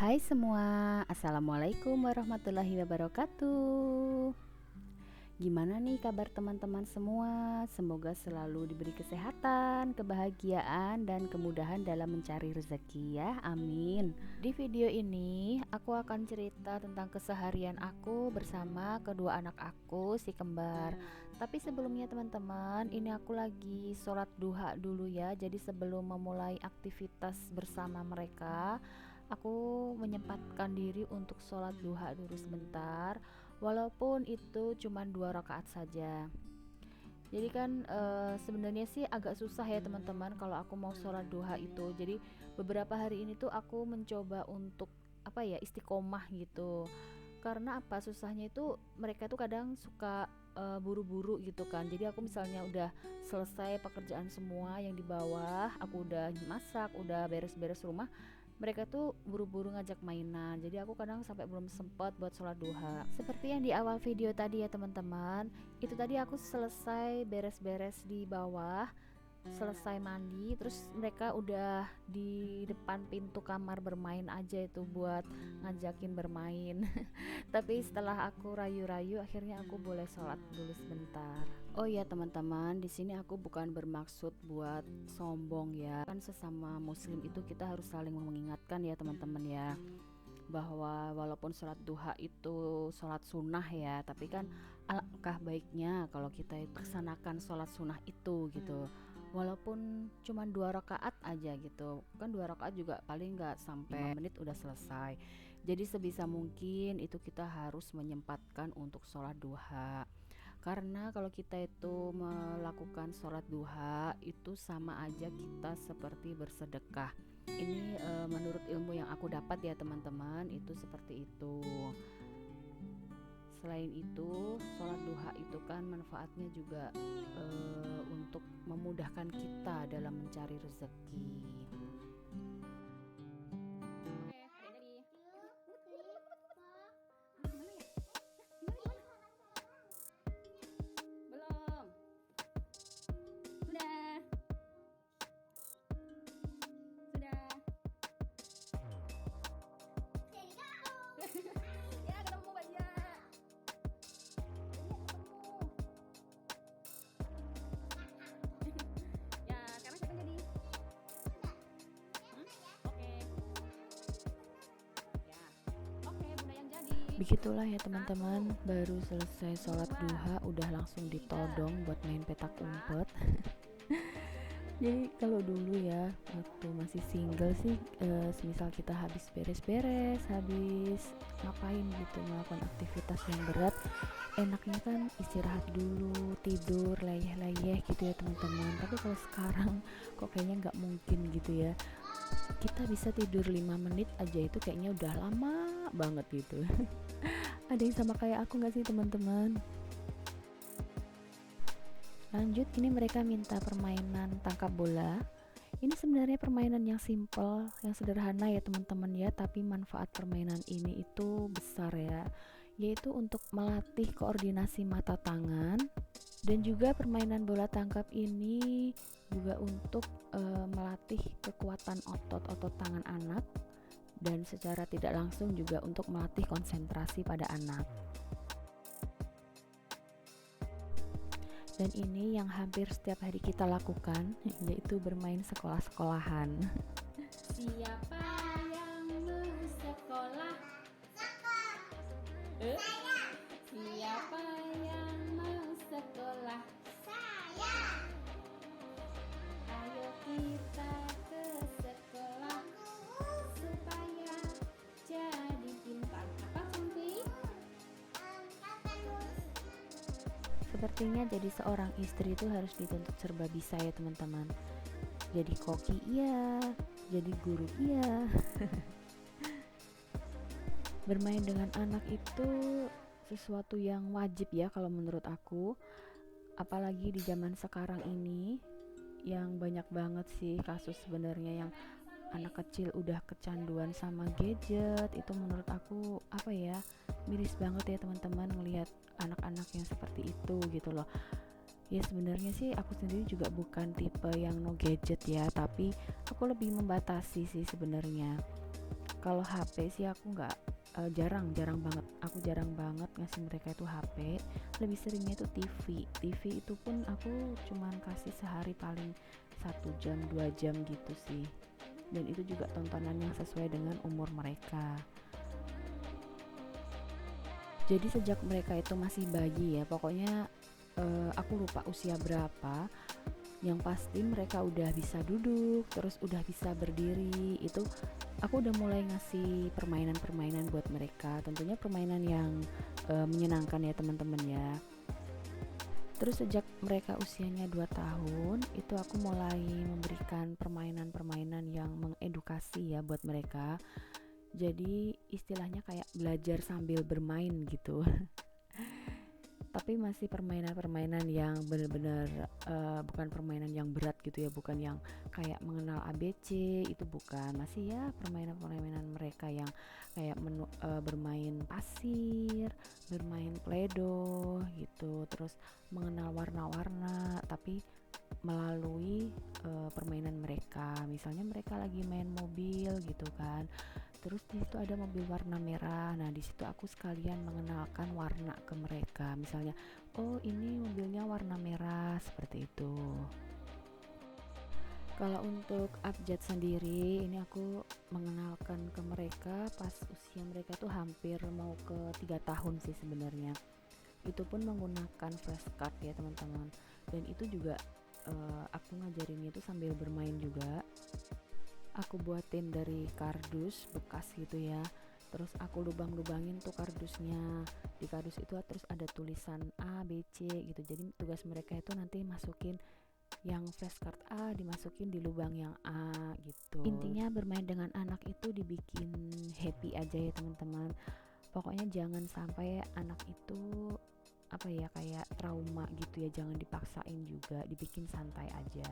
Hai semua, Assalamualaikum warahmatullahi wabarakatuh. Gimana nih kabar teman-teman semua? Semoga selalu diberi kesehatan, kebahagiaan, dan kemudahan dalam mencari rezeki ya, amin. Di video ini, aku akan cerita tentang keseharian aku bersama kedua anak aku, si kembar. Tapi sebelumnya teman-teman, ini aku lagi sholat duha dulu ya. Jadi sebelum memulai aktivitas bersama mereka, aku menyempatkan diri untuk sholat duha dulu sebentar, walaupun itu cuma 2 rakaat saja. Jadi kan sebenarnya sih agak susah ya teman-teman kalau aku mau sholat duha itu. Jadi beberapa hari ini tuh aku mencoba untuk apa ya, istiqomah gitu. Karena apa, susahnya itu mereka tuh kadang suka buru-buru gitu kan. Jadi aku misalnya udah selesai pekerjaan semua yang di bawah, aku udah masak, udah beres-beres rumah, mereka tuh buru-buru ngajak mainan. Jadi aku kadang sampai belum sempat buat sholat duha. Seperti yang di awal video tadi ya teman-teman, itu tadi aku selesai beres-beres di bawah, selesai mandi, terus mereka udah di depan pintu kamar bermain aja itu buat ngajakin bermain. Tapi setelah aku rayu-rayu, akhirnya aku boleh sholat dulu sebentar. Oh ya teman-teman, di sini aku bukan bermaksud buat sombong ya. Kan sesama muslim itu kita harus saling mengingatkan ya teman-teman ya, bahwa walaupun sholat duha itu sholat sunnah ya, tapi kan alangkah baiknya kalau kita laksanakan sholat sunnah itu gitu, walaupun cuma 2 rakaat aja gitu kan. 2 rakaat juga paling nggak sampai 5 menit udah selesai. Jadi sebisa mungkin itu kita harus menyempatkan untuk sholat duha, karena kalau kita itu melakukan sholat duha itu sama aja kita seperti bersedekah. Ini menurut ilmu yang aku dapat ya teman-teman, itu seperti itu. Selain itu, sholat duha itu kan manfaatnya juga untuk memudahkan kita dalam mencari rezeki. Belum. Sudah. Sudah. Ya, ketemu banyak. Ya, sekarang siapa jadi? Oke. Ya. Oke, Bunda yang jadi. Begitulah ya teman-teman, baru selesai sholat duha udah langsung ditodong buat main petak umpet. Jadi kalau dulu ya waktu masih single sih, semisal kita habis beres-beres, habis ngapain gitu, melakukan aktivitas yang berat, enaknya kan istirahat dulu, tidur leyeh-leyeh gitu ya teman-teman. Tapi kalau sekarang kok kayaknya nggak mungkin gitu ya. Kita bisa tidur 5 menit aja itu kayaknya udah lama banget gitu. Ada yang sama kayak aku nggak sih teman-teman? Lanjut, ini mereka minta permainan tangkap bola. Ini sebenarnya permainan yang simple, yang sederhana ya teman-teman ya, tapi manfaat permainan ini itu besar ya, yaitu untuk melatih koordinasi mata tangan. Dan juga permainan bola tangkap ini juga untuk melatih kekuatan otot-otot tangan anak, dan secara tidak langsung juga untuk melatih konsentrasi pada anak. Dan ini yang hampir setiap hari kita lakukan, yaitu bermain sekolah-sekolahan. Siapa yang mau sekolah? Siapa yang mau sekolah? Saya. Ayo kita ke sekolah supaya jadi pintar. Apa cantik? Sepertinya jadi seorang istri itu harus dituntut serba bisa ya teman-teman. Jadi koki iya, jadi guru iya. Bermain dengan anak itu sesuatu yang wajib ya kalau menurut aku. Apalagi di zaman sekarang ini yang banyak banget sih kasus sebenarnya yang anak kecil udah kecanduan sama gadget. Itu menurut aku apa ya, miris banget ya teman-teman ngelihat anak-anak yang seperti itu gitu loh. Ya sebenarnya sih aku sendiri juga bukan tipe yang no gadget ya, tapi aku lebih membatasi sih sebenarnya. Kalau HP sih aku nggak, jarang banget, aku jarang banget ngasih mereka itu HP. Lebih seringnya itu TV itu pun aku cuman kasih sehari paling 1 jam 2 jam gitu sih, dan itu juga tontonan yang sesuai dengan umur mereka. Jadi sejak mereka itu masih bayi ya, pokoknya aku lupa usia berapa, yang pasti mereka udah bisa duduk, terus udah bisa berdiri, itu aku udah mulai ngasih permainan-permainan buat mereka. Tentunya permainan yang menyenangkan ya teman-teman ya. Terus sejak mereka usianya 2 tahun, itu aku mulai memberikan permainan-permainan yang mengedukasi ya buat mereka. Jadi istilahnya kayak belajar sambil bermain gitu. Tapi masih permainan-permainan yang benar-benar bukan permainan yang berat gitu ya, bukan yang kayak mengenal ABC, itu bukan. Masih ya permainan-permainan mereka yang kayak bermain pasir, bermain play-doh gitu, terus mengenal warna-warna tapi melalui permainan mereka. Misalnya mereka lagi main mobil gitu kan, terus di situ ada mobil warna merah. Nah, di situ aku sekalian mengenalkan warna ke mereka. Misalnya, oh ini mobilnya warna merah, seperti itu. Kalau untuk abjad sendiri, ini aku mengenalkan ke mereka pas usia mereka tuh hampir mau ke 3 tahun sih sebenarnya. Itu pun menggunakan flashcard ya teman-teman. Dan itu juga aku ngajarinnya itu sambil bermain juga. Aku buatin dari kardus bekas gitu ya, terus aku lubang-lubangin tuh kardusnya. Di kardus itu terus ada tulisan A, B, C gitu. Jadi tugas mereka itu nanti masukin yang flashcard A, dimasukin di lubang yang A gitu. Intinya bermain dengan anak itu dibikin happy aja ya teman-teman. Pokoknya jangan sampai anak itu apa ya, kayak trauma gitu ya, jangan dipaksain juga, dibikin santai aja.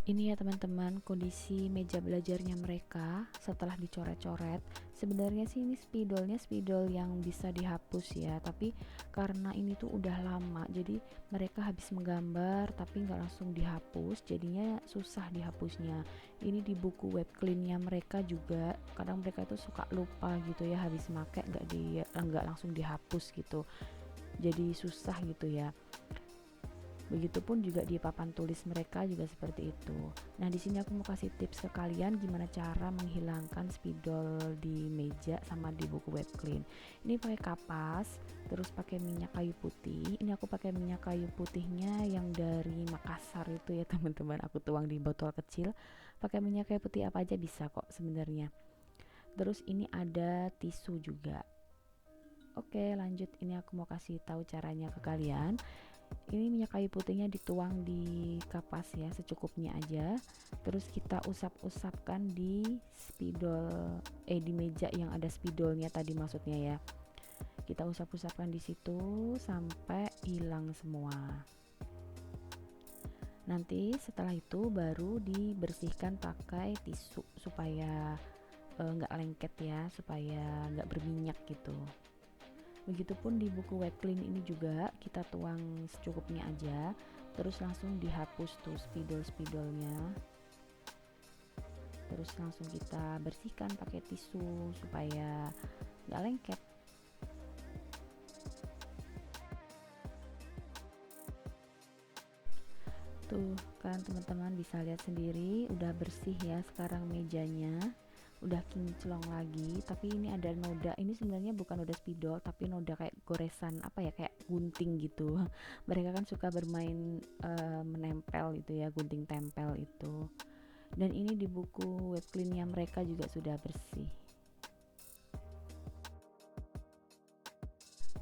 Ini ya teman-teman, kondisi meja belajarnya mereka setelah dicoret-coret. Sebenarnya sih ini spidol yang bisa dihapus ya, tapi karena ini tuh udah lama, jadi mereka habis menggambar tapi nggak langsung dihapus, jadinya susah dihapusnya. Ini di buku web cleannya mereka juga, kadang mereka tuh suka lupa gitu ya, habis make nggak langsung dihapus gitu, jadi susah gitu ya. Begitupun juga di papan tulis mereka juga seperti itu. Nah, di sini aku mau kasih tips ke kalian gimana cara menghilangkan spidol di meja sama di buku web clean. Ini pakai kapas, terus pakai minyak kayu putih. Ini aku pakai minyak kayu putihnya yang dari Makassar itu ya teman-teman. Aku tuang di botol kecil. Pakai minyak kayu putih apa aja bisa kok sebenarnya. Terus ini ada tisu juga. Oke, lanjut. Ini aku mau kasih tahu caranya ke kalian. Ini minyak kayu putihnya dituang di kapas ya, secukupnya aja. Terus kita usap-usapkan di spidol di meja yang ada spidolnya tadi maksudnya ya. Kita usap-usapkan di situ sampai hilang semua. Nanti setelah itu baru dibersihkan pakai tisu supaya nggak lengket ya, supaya nggak berminyak gitu. Begitupun di buku web clean ini juga kita tuang secukupnya aja, terus langsung dihapus tuh spidol-spidolnya, terus langsung kita bersihkan pakai tisu supaya nggak lengket. Tuh kan teman-teman bisa lihat sendiri udah bersih ya sekarang mejanya, udah kinclong lagi. Tapi ini ada noda, ini sebenarnya bukan noda spidol tapi noda kayak goresan apa ya, kayak gunting gitu. Mereka kan suka bermain menempel itu ya, gunting tempel itu. Dan ini di buku web cleannya mereka juga sudah bersih.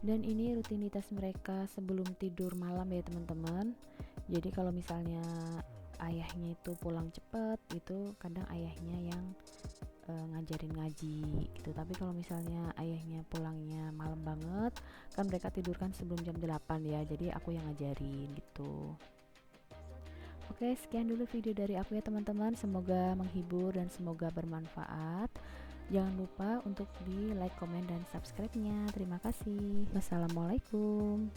Dan ini rutinitas mereka sebelum tidur malam ya teman-teman. Jadi kalau misalnya ayahnya itu pulang cepet, itu kadang ayahnya yang ngajarin ngaji gitu. Tapi kalau misalnya ayahnya pulangnya malam banget, kan mereka tidur kan sebelum jam 8 ya, jadi aku yang ngajarin gitu. Oke, sekian dulu video dari aku ya teman-teman, semoga menghibur dan semoga bermanfaat. Jangan lupa untuk di like, komen, dan subscribe-nya. Terima kasih. Wassalamualaikum.